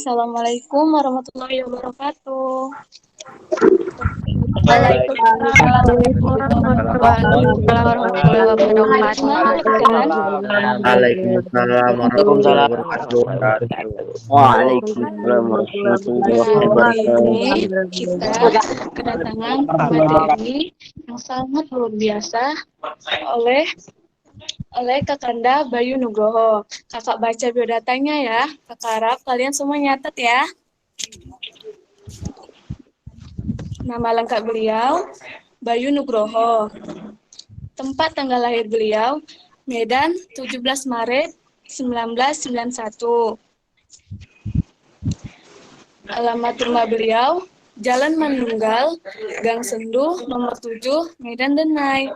Assalamualaikum warahmatullahi wabarakatuh. Waalaikumsalam warahmatullahi wabarakatuh. Waalaikumsalam warahmatullahi wabarakatuh. Waalaikumsalam warahmatullahi wabarakatuh. Ini kita kedatangan materi yang sangat luar biasa oleh Kakanda Bayu Nugroho. Kakak baca biodatanya ya. Kakak harap kalian semua nyatet ya. Nama lengkap beliau, Bayu Nugroho. Tempat tanggal lahir beliau, Medan, 17 Maret 1991. Alamat rumah beliau, Jalan Manunggal, Gang Sendu, nomor 7, Medan Denai.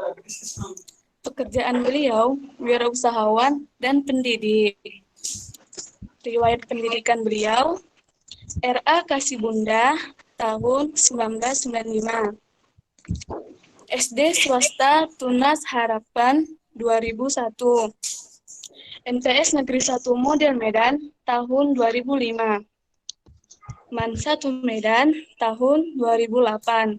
Pekerjaan beliau, wirausahawan dan pendidik. Riwayat pendidikan beliau, RA Kasih Bunda, tahun 1995. SD swasta Tunas Harapan 2001. MTS Negeri 1 Model Medan tahun 2005. MAN 1 Medan tahun 2008.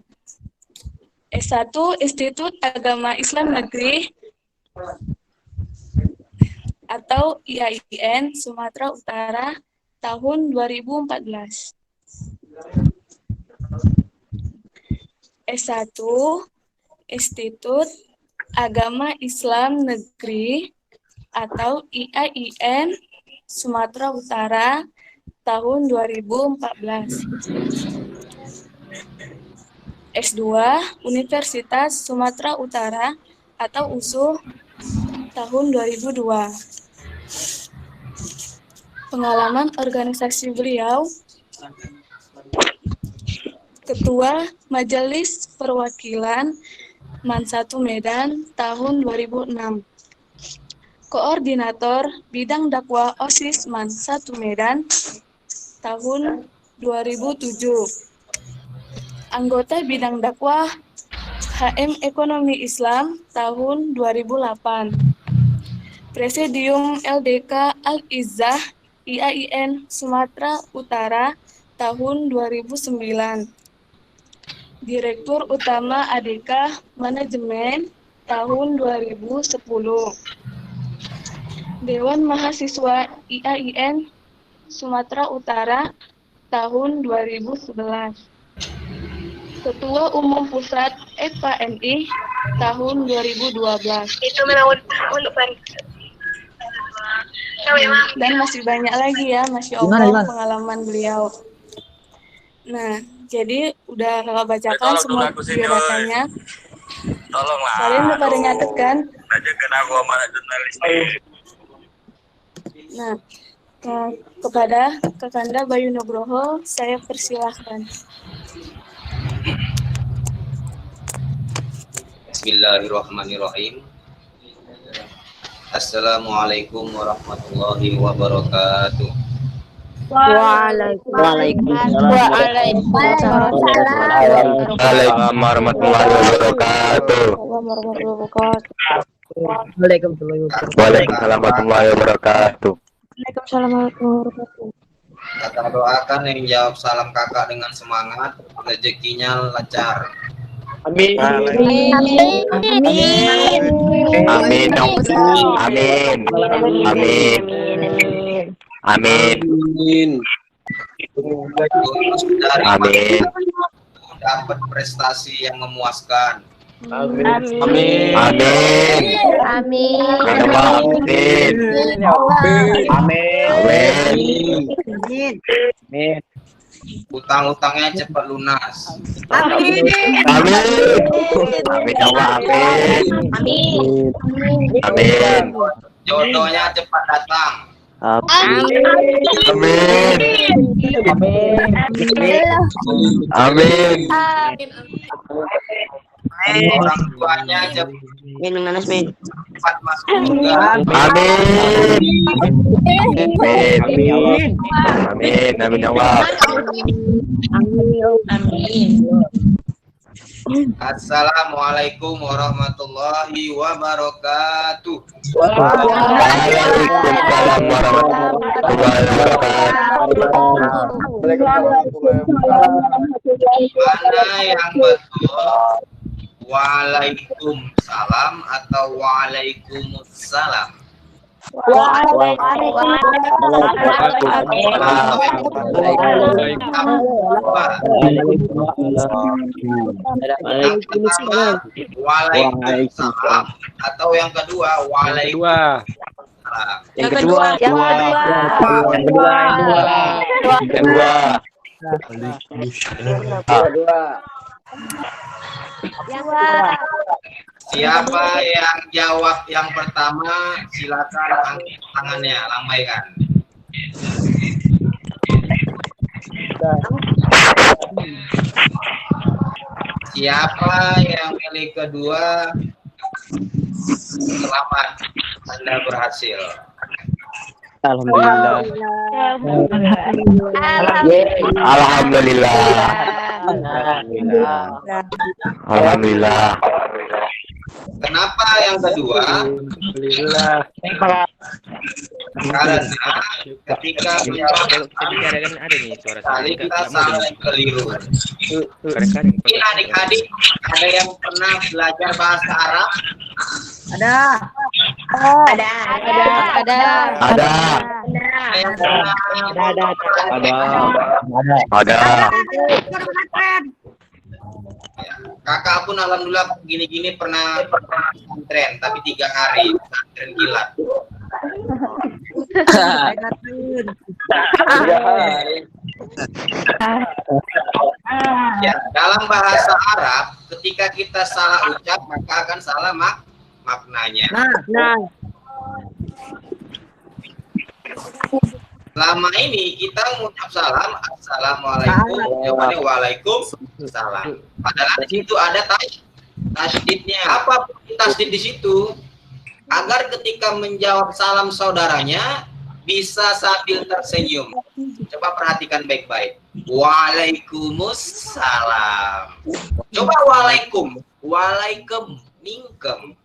S1 Institut Agama Islam Negeri atau IAIN Sumatera Utara tahun 2014. S1 Institut Agama Islam Negeri atau IAIN Sumatera Utara tahun 2014. S2 Universitas Sumatera Utara atau USU tahun 2002. Pengalaman organisasi beliau, Ketua Majelis Perwakilan MAN 1 Medan tahun 2006. Koordinator Bidang Dakwah OSIS MAN 1 Medan tahun 2007. Anggota Bidang Dakwah HM Ekonomi Islam tahun 2008. Presidium LDK Al-Izzah IAIN Sumatera Utara tahun 2009. Direktur Utama ADK Manajemen tahun 2010. Dewan Mahasiswa IAIN Sumatera Utara tahun 2011. Ketua Umum Pusat FKMI tahun 2012. Itu memang untuk Dan masih banyak lagi ya, Masya Allah, pengalaman beliau. Nah, jadi udah kakak bacakan semua biodatanya. Tolonglah. Kalian udah pada nyatet kan? Aja kena gua mana jurnalis. Nah, kepada Kakanda Bayu Nugroho, saya persilahkan. Bismillahirrahmanirrahim. Assalamualaikum warahmatullahi wabarakatuh. Waalaikumsalam warahmatullahi wabarakatuh. Waalaikumsalam warahmatullahi wabarakatuh. Kakak doakan yang jawab salam kakak dengan semangat, rezekinya lancar. Amin. Amin. Amin. Amin. Dapat prestasi yang memuaskan. Amin. Amin. Amin. Utang-utangnya cepat lunas. Amin. Amin. Amin. Jodohnya cepat datang. Amin. Amin. Orang tuanya cepat masuk surga. Amin. Amin ya Allah. Assalamualaikum warahmatullahi wabarakatuh. Waalaikumsalam warahmatullahi wabarakatuh. Mana yang betul? Waalaikumsalam atau waalaikumsalam? Waalaikumsalam atau yang kedua waalaikumsalam. Yang kedua. Siapa yang jawab yang pertama, silakan angkat tangannya, lambaikan. Siapa yang pilih kedua, selamat, Anda berhasil. Alhamdulillah. Alhamdulillah. Kenapa yang kedua? Alhamdulillah. Karena ketika menjawab kali kita saling keliru. Mungkin adik-adik ada yang pernah belajar bahasa Arab? Ada. Kakak pun alhamdulillah gini-gini pernah pesantren, tapi 3 hari pesantren kilat. Ya, dalam bahasa Arab ketika kita salah ucap maka akan salah maknanya. Selama ini kita mengucap salam, assalamualaikum, jawabannya waalaikumsalam. Padahal di situ ada tasdidnya. Apa tasdid di situ? Agar ketika menjawab salam saudaranya bisa sambil tersenyum. Coba perhatikan baik-baik. Waalaikumsalam. Coba waalaikum, minkem.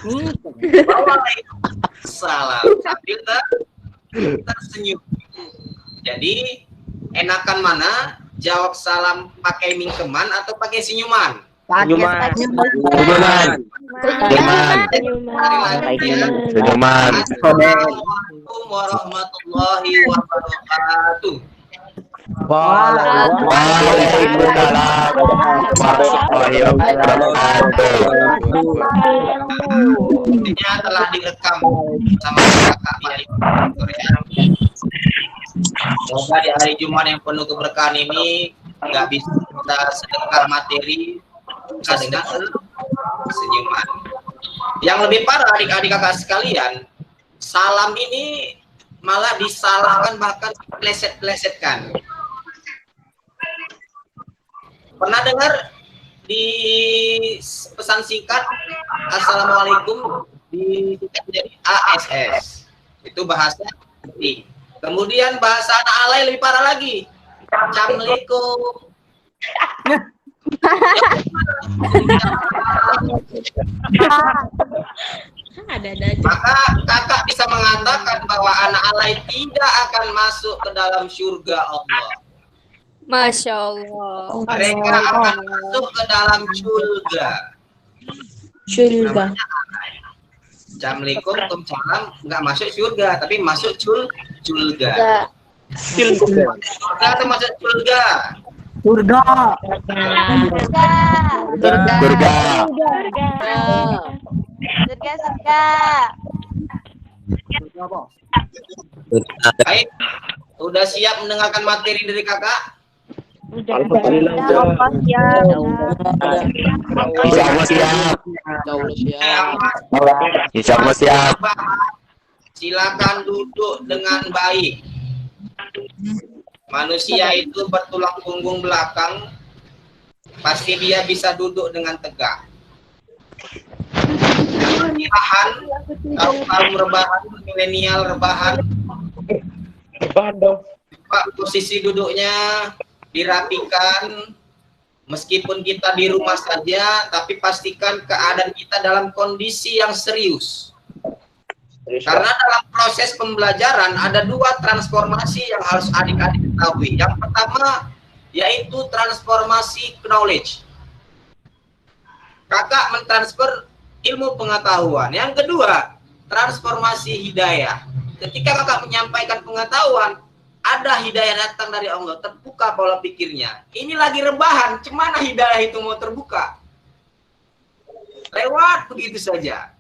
Waalaikumsalam sambil tersenyum. Jadi enakan mana? Jawab salam pakai mingkeman atau pakai senyuman? Senyuman. Assalamualaikum warahmatullahi wabarakatuh. Waalaikumsalam warahmatullahi wabarakatuh. Ini telah direkam sama kakak Mari. Semoga di hari Jumat yang penuh keberkahan ini nggak bisa kita sedekah materi, kita sedekah senyuman. Yang lebih parah adik-adik kakak sekalian, salam ini malah disalahkan bahkan pleset-plesetkan. Pernah dengar di pesan singkat assalamualaikum disingkat menjadi ASS, itu bahasa penting. Kemudian bahasa anak alay lebih parah lagi, assalamualaikum. Maka kakak bisa mengatakan bahwa anak alay tidak akan masuk ke dalam surga Allah. Masya Allah. Mereka akan masuk ke dalam surga. Assalamualaikum, waalaikumsalam, nggak masuk surga, tapi masuk surga. Surga atau masuk surga? Surga. Baik, udah siap mendengarkan materi dari kakak? Insya Allah siap. Silakan duduk dengan baik. Manusia itu bertulang punggung belakang, pasti dia bisa duduk dengan tegak. Rebahan, kaum rebahan, milenial rebahan. Pak, posisi duduknya dirapikan. Meskipun kita di rumah saja, tapi pastikan keadaan kita dalam kondisi yang serius. Karena dalam proses pembelajaran ada dua transformasi yang harus adik-adik ketahui. Yang pertama yaitu transformasi knowledge. Kakak mentransfer ilmu pengetahuan. Yang kedua, transformasi hidayah. Ketika kakak menyampaikan pengetahuan, ada hidayah datang dari Allah, terbuka pola pikirnya. Ini lagi rebahan, cemana hidayah itu mau terbuka? Lewat begitu saja.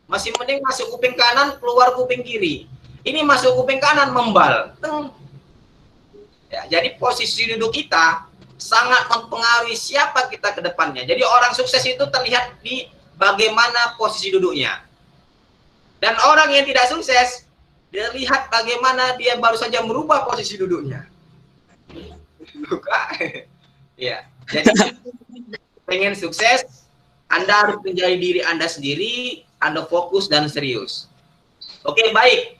Masih mending masuk kuping kanan, keluar kuping kiri. Ini masuk kuping kanan, membal. Ya, jadi posisi duduk kita sangat mempengaruhi siapa kita ke depannya. Jadi orang sukses itu terlihat di bagaimana posisi duduknya. Dan orang yang tidak sukses, dia lihat bagaimana dia baru saja merubah posisi duduknya. Ya, jadi pengen sukses, Anda harus menjadi diri Anda sendiri, Anda fokus dan serius. Oke, baik.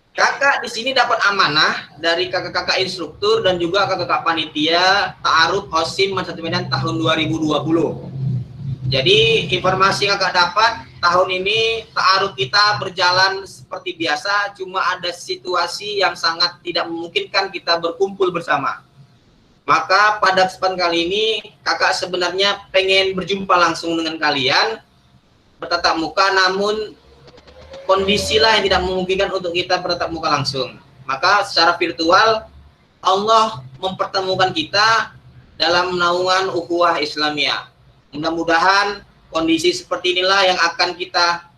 Kakak di sini dapat amanah dari kakak-kakak instruktur dan juga kakak-kakak panitia Ta'aruf OSIM Madrasah Medan tahun 2020. Jadi informasi yang kakak dapat tahun ini Ta'aruf kita berjalan seperti biasa, cuma ada situasi yang sangat tidak memungkinkan kita berkumpul bersama. Maka pada kesempatan kali ini kakak sebenarnya pengen berjumpa langsung dengan kalian, bertatap muka, namun kondisilah yang tidak memungkinkan untuk kita bertatap muka langsung. Maka secara virtual Allah mempertemukan kita dalam naungan ukhuwah Islamiyah. Mudah-mudahan kondisi seperti inilah yang akan kita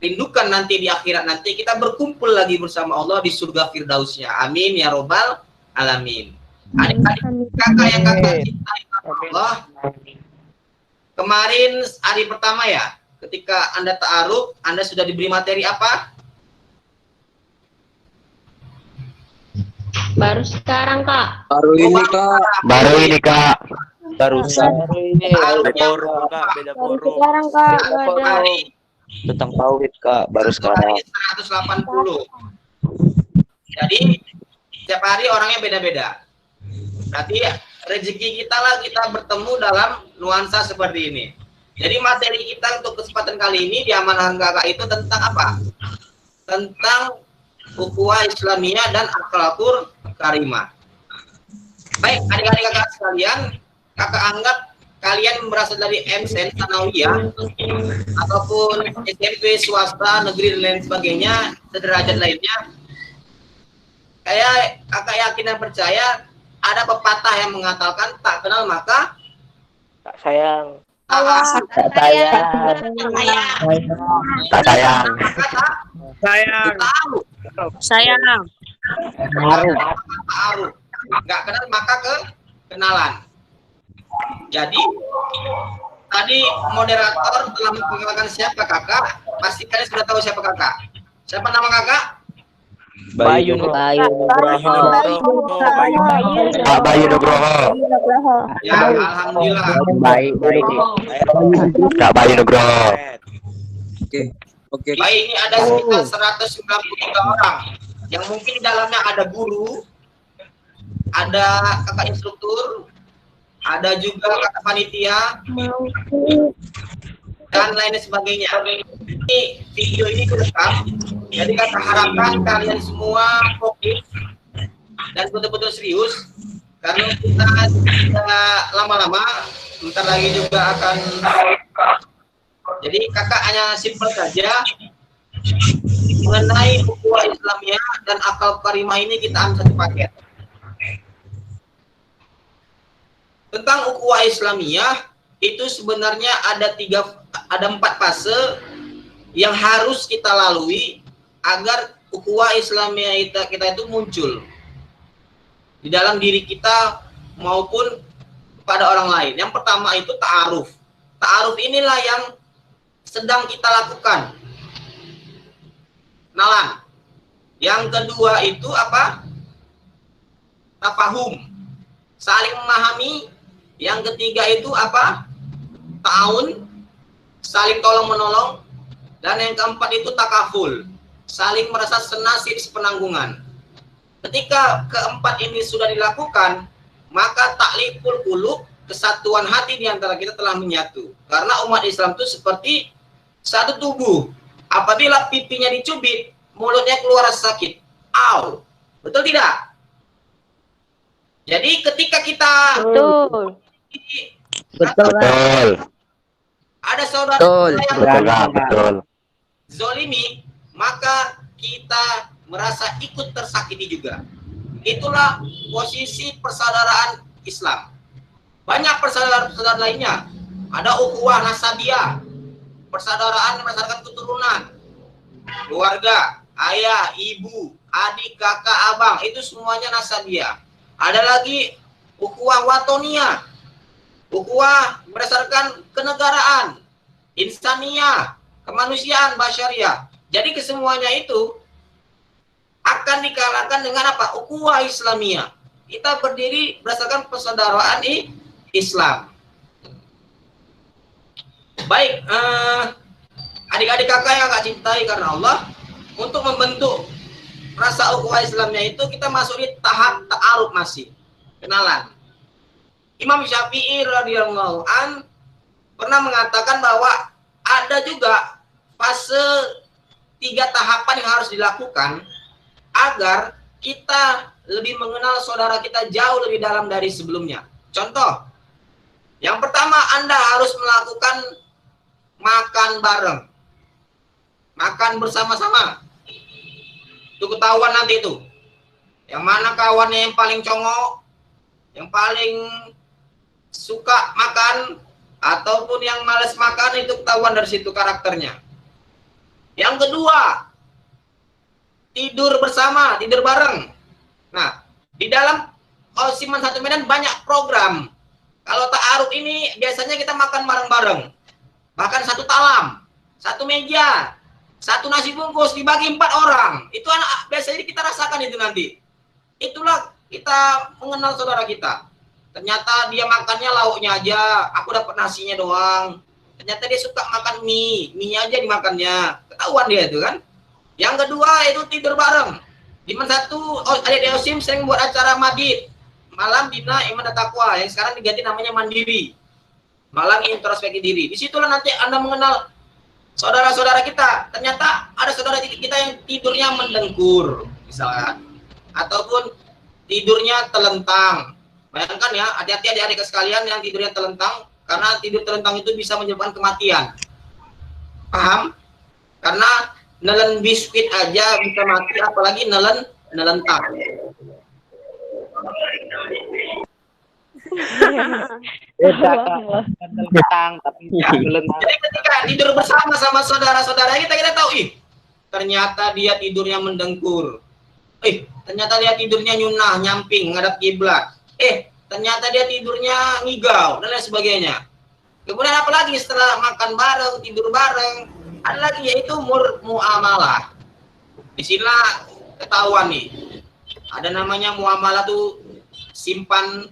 rindukan nanti di akhirat nanti, kita berkumpul lagi bersama Allah di surga Firdausnya. Amin ya robbal alamin. Adik-adik kakak yang kakak cintai Allah, kemarin hari pertama ya, ketika Anda ta'aruf, Anda sudah diberi materi apa? Baru sekarang, Kak. Baru ini, Kak. Baru ini, Kak. Beda forum, Kak. Beda forum. Sekarang, Kak. Tentang tauhid, Kak, baru sekarang. 180. Jadi setiap hari orangnya beda-beda. Berarti ya, rezeki kita lah kita bertemu dalam nuansa seperti ini. Jadi materi kita untuk kesempatan kali ini di amanah kakak itu tentang apa? Tentang ukhuwah Islamiyah dan akhlakul karimah. Baik, adik-adik kakak sekalian, kakak anggap kalian berasal dari MSN Sanawiyah ataupun SMP swasta, negeri dan lain sebagainya, sederajat lainnya. Kayak kakak yakin dan percaya ada pepatah yang mengatakan tak kenal maka Tak sayang. tak Tak sayang. Tak sayang. tahu. Sayang. Tahu. Nggak kenal maka kenalan. Jadi tadi moderator telah memperkenalkan siapa kakak. Pasti kalian sudah tahu siapa kakak. Siapa nama kakak? Bayu Nugroho. Pak Bayu Nugroho. Ya, alhamdulillah. Baik. Kak Bayu Nugroho. Oke. Baik, ini ada sekitar 193 orang. Yang mungkin di dalamnya ada guru, ada kakak instruktur, ada juga kakak panitia, dan lain sebagainya. Ini video ini direkam, jadi kakak harapkan kalian semua fokus dan betul-betul serius, karena kita tidak lama-lama, bentar lagi juga akan. Jadi kakak hanya simpel saja mengenai ukhuwah Islamiyah dan akal karimah ini kita ambil satu paket. Tentang ukhuwah Islamiyah itu sebenarnya ada 4 fase yang harus kita lalui agar ukhuwah Islamiyah kita itu muncul di dalam diri kita maupun pada orang lain. Yang pertama itu ta'aruf. Ta'aruf inilah yang sedang kita lakukan. Kenalan. Yang kedua itu apa? Tafahum. Saling memahami. Yang ketiga itu apa? Ta'awun. Saling tolong menolong. Dan yang keempat itu takaful. Saling merasa senasib sepenanggungan. Ketika keempat ini sudah dilakukan, maka takliful qulub, kesatuan hati di antara kita telah menyatu. Karena umat Islam itu seperti satu tubuh. Apabila pipinya dicubit, mulutnya keluar rasa sakit. Au. Betul tidak? Jadi ketika kita Betul. ada saudara yang Betul, Kak. Betul. zolimi, maka kita merasa ikut tersakiti juga. Itulah posisi persaudaraan Islam. Banyak persaudaraan lainnya. Ada ukhuwah nasabiyah, persaudaraan berdasarkan keturunan, keluarga, ayah, ibu, adik, kakak, abang, itu semuanya nasabiyah. Ada lagi ukhuwah watoniyah, ukhuwah berdasarkan kenegaraan, insaniyah, kemanusiaan, basyariah. Jadi kesemuanya itu akan dikalahkan dengan apa? Ukhuwah Islamiyah. Kita berdiri berdasarkan persaudaraan Islam. Baik, adik-adik kakak yang agak cintai karena Allah, untuk membentuk rasa ukhuwah Islamnya itu kita masuk di tahap ta'aruf masih, kenalan. Imam Syafi'i radhiyallahu an pernah mengatakan bahwa ada juga fase 3 tahapan yang harus dilakukan agar kita lebih mengenal saudara kita jauh lebih dalam dari sebelumnya. Contoh, yang pertama Anda harus melakukan makan bareng, makan bersama-sama. Itu ketahuan nanti itu. Yang mana kawannya yang paling congok, yang paling suka makan, ataupun yang malas makan, itu ketahuan dari situ karakternya. Yang kedua, tidur bersama, tidur bareng. Nah, di dalam Siman Satu Medan banyak program. Kalau ta'aruf ini biasanya kita makan bareng-bareng. Bahkan satu talam, satu meja, satu nasi bungkus dibagi 4 orang. Itu anak biasanya kita rasakan itu nanti. Itulah kita mengenal saudara kita. Ternyata dia makannya lauknya aja, aku dapat nasinya doang. Ternyata dia suka makan mie aja dimakannya. Ketahuan dia itu kan. Yang kedua itu tidur bareng. Diman satu, adik Deosim sering buat acara madid, malam bina iman dan takwa, yang sekarang diganti namanya mandiri, malam introspeksi diri. Disitulah nanti Anda mengenal saudara-saudara kita. Ternyata ada saudara kita yang tidurnya mendengkur, misalkan, ataupun tidurnya telentang. Bayangkan ya, hati-hati adik-adik sekalian yang tidurnya telentang, karena tidur telentang itu bisa menyebabkan kematian. Paham? Karena nelen biskuit aja bisa mati, apalagi nelentang. Jadi ketika tidur bersama sama saudara-saudara kita tahu, ternyata dia tidurnya mendengkur. Ternyata dia tidurnya nyunah, nyamping, ngadap kiblat. Ternyata dia tidurnya ngigau dan lain sebagainya. Kemudian apalagi setelah makan bareng, tidur bareng, ada lagi yaitu muamalah. Disinilah ketahuan nih. Ada namanya muamalah tuh simpan,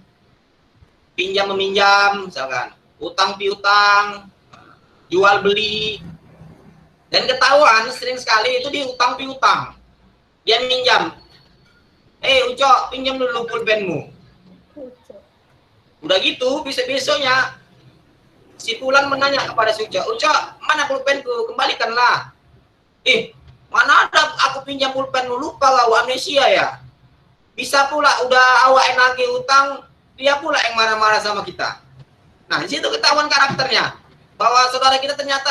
pinjam meminjam, misalkan utang piutang, jual beli. Dan ketahuan sering sekali itu di utang piutang. Dia minjam. Ucok, pinjam dulu pulpenmu. Udah gitu, besoknya si Fulan menanya kepada si Ucok, mana pulpenku? Kembalikanlah. Mana ada aku pinjam pulpenmu, lupa kau, amnesia ya. Bisa pula udah awak lagi utang, dia pula yang marah-marah sama kita. Nah, di situ ketahuan karakternya. Bahwa saudara kita ternyata,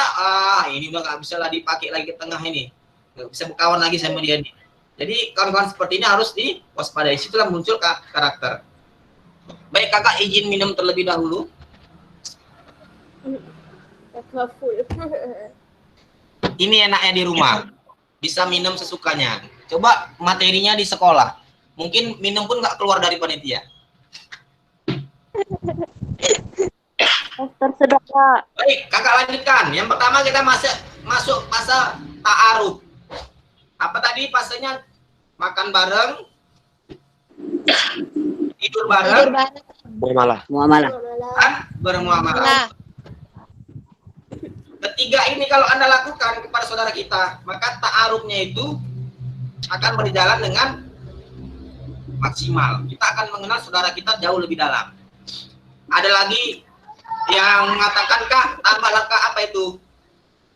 ini udah gak bisa lah dipakai lagi ke tengah ini. Gak bisa berkawan lagi sama dia nih. Jadi kawan-kawan seperti ini harus diwaspadai. Situlah muncul karakter. Baik kakak, izin minum terlebih dahulu. Ini enaknya di rumah, bisa minum sesukanya. Coba materinya di sekolah, mungkin minum pun nggak keluar dari panitia. Tersedot, Kak. Baik, kakak lanjutkan. Yang pertama kita masuk fase ta'aruf. Apa tadi fasenya? Makan bareng, tidur bareng, Muamalah. bermuamalah. Ketiga ini kalau Anda lakukan kepada saudara kita, maka ta'arufnya itu akan berjalan dengan maksimal. Kita akan mengenal saudara kita jauh lebih dalam. Ada lagi yang mengatakan, Kak, tambahlah Kak, apa itu?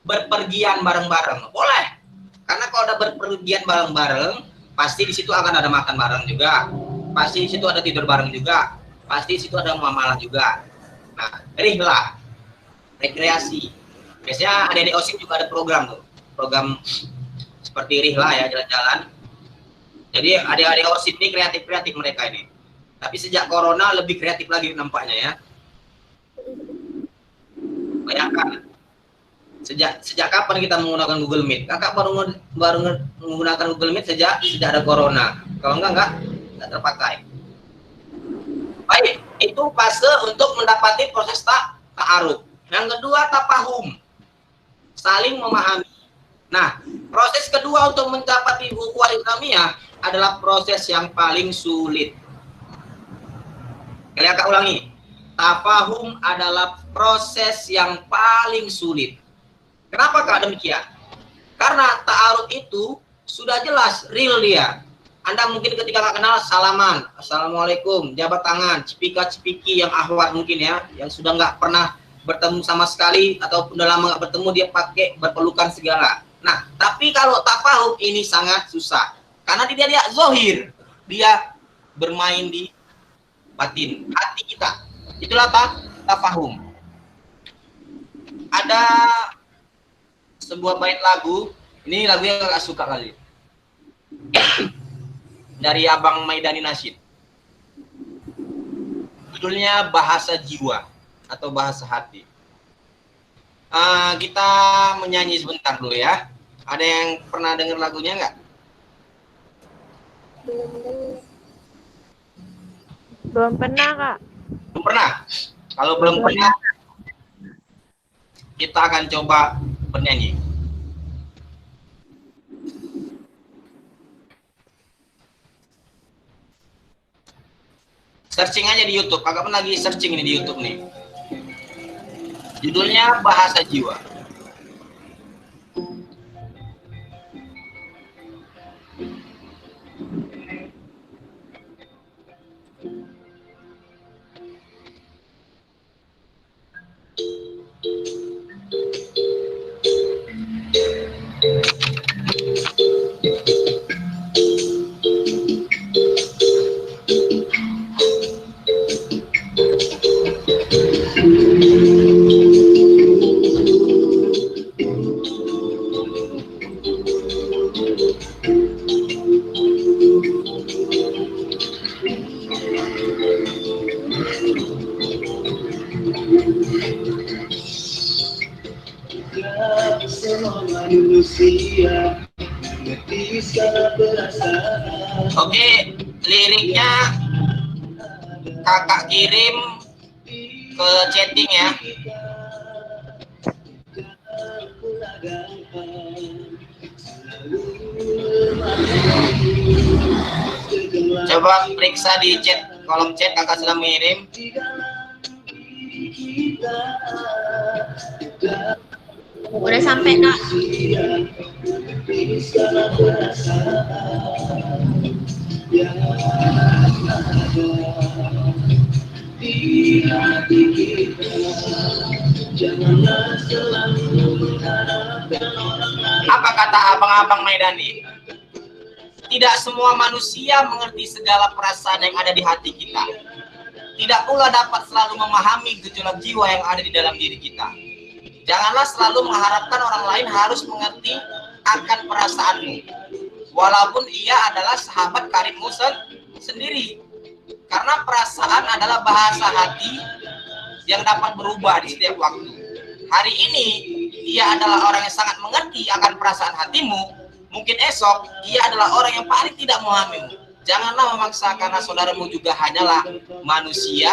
Berpergian bareng-bareng. Boleh. Karena kalau udah berpergian bareng-bareng, pasti di situ akan ada makan bareng juga, pasti di situ ada tidur bareng juga, pasti di situ ada muamalah juga. Nah, rihlah, rekreasi. Biasanya ada di OSIM juga ada program tuh, program seperti rihlah ya, jalan-jalan. Jadi adik-adik OSIM ini kreatif-kreatif mereka ini. Tapi sejak corona lebih kreatif lagi nampaknya ya. Bayangkan, sejak kapan kita menggunakan Google Meet? Kakak baru menggunakan Google Meet sejak ada corona. Kalau enggak terpakai. Baik, itu fase untuk mendapati proses ta'aruf. Yang kedua, tafahum, saling memahami. Nah, proses kedua untuk mendapati ukhuwah Islamiyah adalah proses yang paling sulit. Kalian akan ulangi. Tafahum adalah proses yang paling sulit. Kenapa Kak demikian? Karena ta'aruf itu sudah jelas, real dia. Anda mungkin ketika nggak kenal, salaman, assalamualaikum, jabat tangan, cipika-cipiki yang ahwat mungkin ya, yang sudah nggak pernah bertemu sama sekali, ataupun udah lama nggak bertemu, dia pakai berpelukan segala. Nah, tapi kalau tafahum ini sangat susah. Karena dia zohir, dia bermain di batin, hati kita. Itulah tafahum. Ada sebuah bait lagu, ini lagu yang agak suka kali. Dari Abang Maidani Nasyid. Judulnya Bahasa Jiwa atau Bahasa Hati. Kita menyanyi sebentar dulu ya. Ada yang pernah dengar lagunya nggak? Belum pernah, Kak. Belum pernah? Kalau belum pernah, kita akan coba bernyanyi. Searching aja di YouTube. Agak pernah lagi searching ini di YouTube nih. Judulnya Bahasa Jiwa. Oke, liriknya kakak kirim ke chatting ya. Coba periksa di chat, kolom chat kakak sudah mengirim. Udah sampai, Kak. Apa kata abang-abang Maidani? Tidak semua manusia mengerti segala perasaan yang ada di hati kita. Tidak pula dapat selalu memahami gejolak jiwa yang ada di dalam diri kita. Janganlah selalu mengharapkan orang lain harus mengerti akan perasaanmu, walaupun ia adalah sahabat karibmu sendiri. Karena perasaan adalah bahasa hati yang dapat berubah di setiap waktu. Hari ini, ia adalah orang yang sangat mengerti akan perasaan hatimu. Mungkin esok, ia adalah orang yang paling tidak memahamimu. Janganlah memaksa karena saudaramu juga hanyalah manusia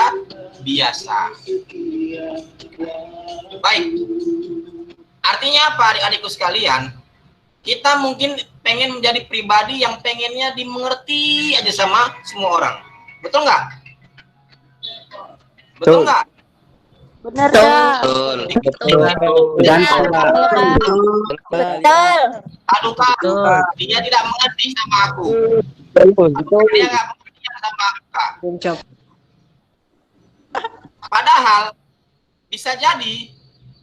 biasa. Baik. Artinya apa adik-adikku sekalian? Kita mungkin pengen menjadi pribadi yang pengennya dimengerti aja sama semua orang. Betul nggak? Betul nggak? Benar, Kak. Betul. Betul. Aduh Kak, dia tidak mengerti sama aku. Dia nggak mengerti sama aku, Kak. Padahal bisa jadi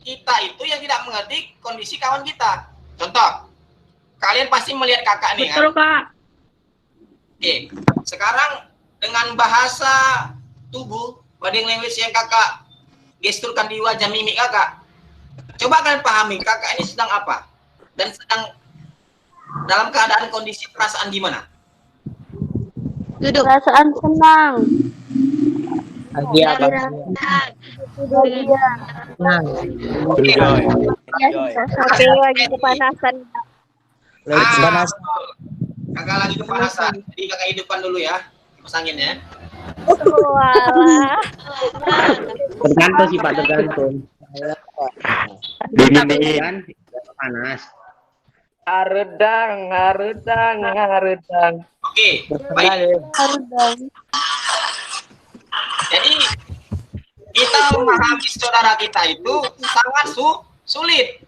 kita itu yang tidak mengerti kondisi kawan kita. Contoh, kalian pasti melihat kakak nih Betul, kan? Kak. Oke, sekarang dengan bahasa tubuh, body language yang kakak gesturkan di wajah mimik kakak, coba kalian pahami kakak ini sedang apa? Dan sedang dalam keadaan kondisi perasaan gimana? Duduk. Perasaan senang. Bahagia, Bahagia. Enjoy. Tapi lagi kepanasan. Ah, kakak lagi kepanasan, jadi kakak hidupkan dulu ya kipas angin ya. Walah. Tergantung sih Pak, tergantung. Dingin. Panas. Haredang. Oke, baik. Jadi kita memahami saudara kita itu sangat sulit.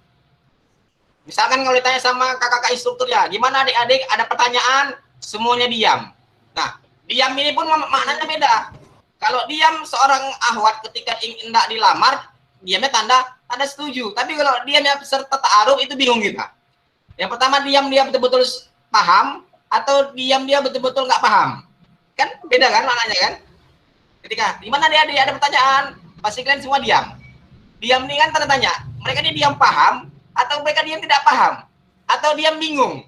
Misalkan kalau ditanya sama kakak-kakak instruktur ya, gimana adik-adik ada pertanyaan, semuanya diam. Nah, diam ini pun maknanya beda. Kalau diam seorang ahwat ketika hendak dilamar, diamnya tanda setuju. Tapi kalau diamnya peserta ta'aruf itu bingung kita. Yang pertama diam dia betul-betul paham, atau diam dia betul-betul nggak paham. Kan beda kan maknanya kan? Ketika gimana adik-adik ada pertanyaan, pasti kalian semua diam. Diam ini kan tanda tanya. Mereka ini diam paham, atau mereka diam tidak paham, atau diam bingung,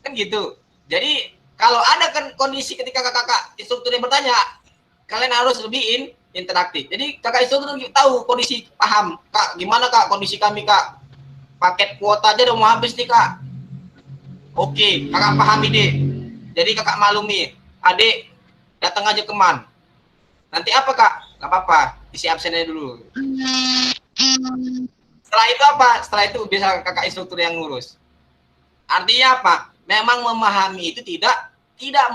kan gitu. Jadi kalau ada kondisi ketika kakak instruktur yang bertanya, kalian harus lebih interaktif. Jadi kakak instruktur tahu kondisi paham, kak gimana kak kondisi kami kak, paket kuota aja udah mau habis nih kak. Oke, kakak pahami deh. Jadi kakak maklumi, adik datang aja ke man. Nanti apa kak? Gak apa-apa, isi absennya dulu. Setelah itu apa? Setelah itu bisa kakak instruktur yang ngurus. Artinya apa? Memang memahami itu tidak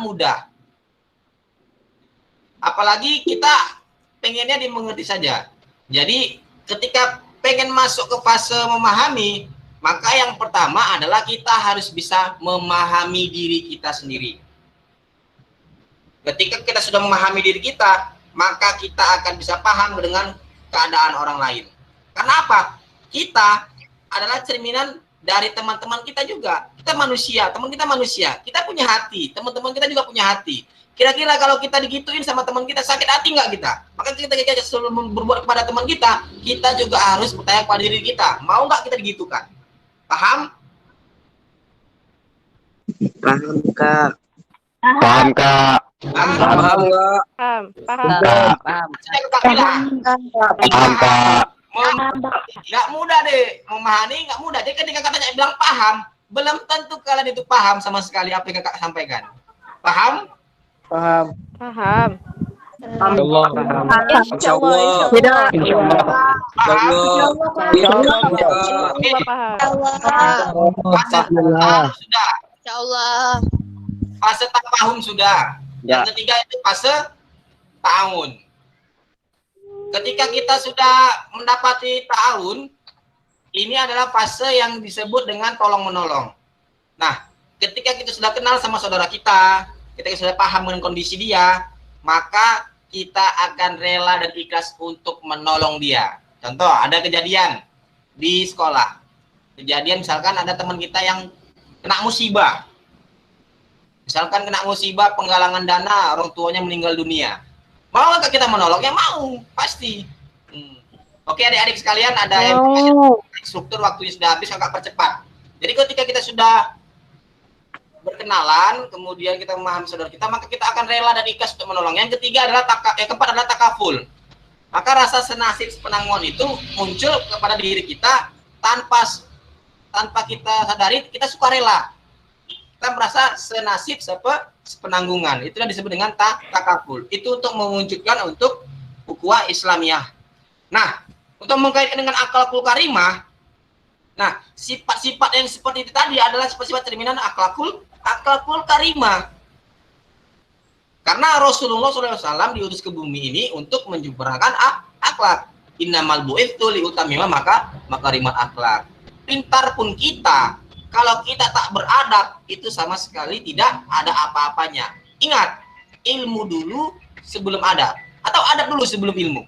mudah. Apalagi kita pengennya dimengerti saja. Jadi ketika pengen masuk ke fase memahami, maka yang pertama adalah kita harus bisa memahami diri kita sendiri. Ketika kita sudah memahami diri kita, maka kita akan bisa paham dengan keadaan orang lain. Karena apa? Kita adalah cerminan dari teman-teman kita juga. Kita manusia, teman kita manusia. Kita punya hati, teman-teman kita juga punya hati. Kira-kira kalau kita digituin sama teman kita, sakit hati nggak kita? Maka kita selalu berbuat kepada teman kita, kita juga harus bertanya kepada diri kita. Mau nggak kita digitukan? Paham? Paham Kak. Paham Kak. Paham nggak? Paham. Paham. Paham Kak. Nggak mudah deh, memahami nggak mudah. Jadi ketika katanya bilang paham, belum tentu kalian itu paham sama sekali apa yang kakak sampaikan. Paham? Paham. Allah. Insya Allah. Insya Allah. Fase paham sudah. Insya Allah. Fase tafahum sudah. Ya. Yang ketiga itu fase ta'awun. Ketika kita sudah mendapati ta'awun, ini adalah fase yang disebut dengan tolong menolong. Nah, ketika kita sudah kenal sama saudara kita sudah paham dengan kondisi dia, maka kita akan rela dan ikhlas untuk menolong dia. Contoh, ada kejadian di sekolah. Kejadian misalkan ada teman kita yang kena musibah. Misalkan kena musibah penggalangan dana, orang tuanya meninggal dunia. Mau nggak kita menolongnya? Mau, pasti. Oke adik-adik sekalian, ada yang struktur waktunya sudah habis, kakak percepat. Jadi ketika kita sudah berkenalan, kemudian kita memahami saudara kita, maka kita akan rela dan ikhlas untuk menolong. Yang ketiga adalah yang keempat adalah takaful. Maka rasa senasib sepenanggungan itu muncul kepada diri kita tanpa kita sadari, kita suka rela. Kita merasa senasib sepenanggungan. Itu yang disebut dengan takaful. Itu untuk mewujudkan untuk ukhuwah Islamiyah. Nah, untuk mengkaitkan dengan akhlakul karimah, nah sifat-sifat yang seperti itu tadi adalah sifat-sifat cerminan akhlakul karimah. Karena Rasulullah SAW diutus ke bumi ini untuk menyempurnakan akhlak. Innamal bu'itsu liutammima makarimat akhlak. Pintar pun kita, kalau kita tak beradab, itu sama sekali tidak ada apa-apanya. Ingat, ilmu dulu sebelum adab, atau adab dulu sebelum ilmu.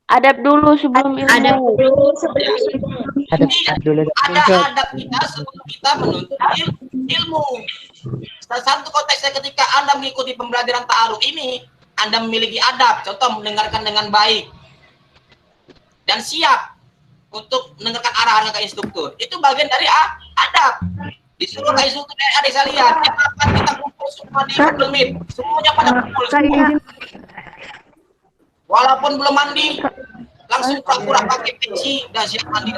Adab dulu sebelum ilmu. Adab dulu Ada adab kita sebelum kita menuntut ilmu. Salah satu konteksnya ketika Anda mengikuti pembelajaran ta'aruf ini, Anda memiliki adab, contoh mendengarkan dengan baik dan siap untuk mendengarkan arahan ke instruktur. Itu bagian dari adab. Disuruh ke instruktur dari adik sekalian, kapan kita kumpul semua di Google Meet, semuanya pada kumpul semua. Walaupun belum mandi, langsung pura-pura pakai peci dan siap mandi.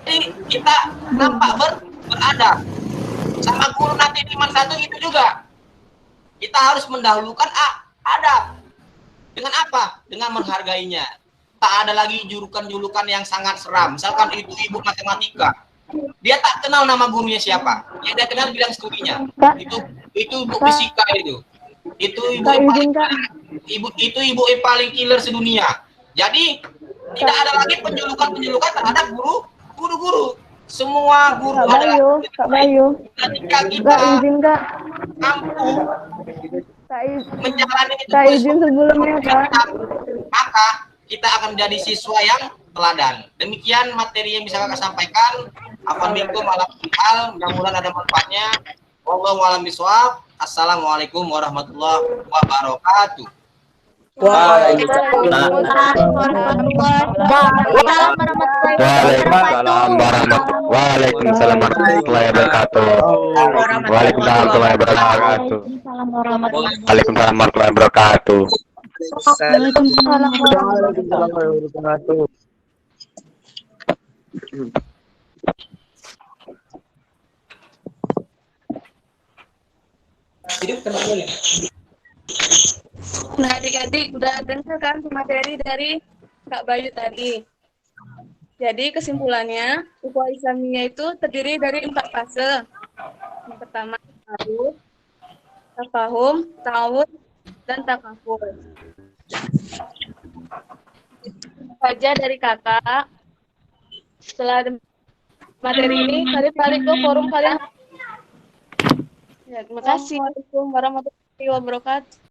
Jadi kita nampak beradab. Sama guru nanti di Man 1 itu juga. Kita harus mendahulukan adab. Dengan apa? Dengan menghargainya. Tak ada lagi julukan-julukan yang sangat seram. Misalkan itu ibu matematika. Dia tak kenal nama gurunya siapa. Yang dia kenal bilang studinya. Itu ibu fisika itu. Itu ibu yang paling killer sedunia. Jadi tidak ada lagi penjulukan terhadap guru-guru. Semua guru adalah Kak Bayu. ketika kita mampu menjalani itu sebelumnya, Kak. maka kita akan menjadi siswa yang teladan. Demikian materi yang bisa kakak sampaikan. Alhamdulillah malam hal, mudah-mudahan ada manfaatnya. Wallahu a'lam bishawab. Assalamualaikum warahmatullahi wabarakatuh. Waalaikumsalam warahmatullahi wabarakatuh. Waalaikumsalam warahmatullahi wabarakatuh. Waalaikumsalam warahmatullahi wabarakatuh. Waalaikumsalam warahmatullahi wabarakatuh. Nah, adik-adik udah dengar kan materi dari Kak Bayu tadi. Jadi kesimpulannya, ukhuwah Islamiyah itu terdiri dari 4 fase. Yang pertama, ta'aruf, tafahum, ta'awun, dan takaful. Saja dari kakak. Setelah materi ini, kalian balik ke forum kalian. Ya, terima kasih. Assalamualaikum warahmatullahi wabarakatuh.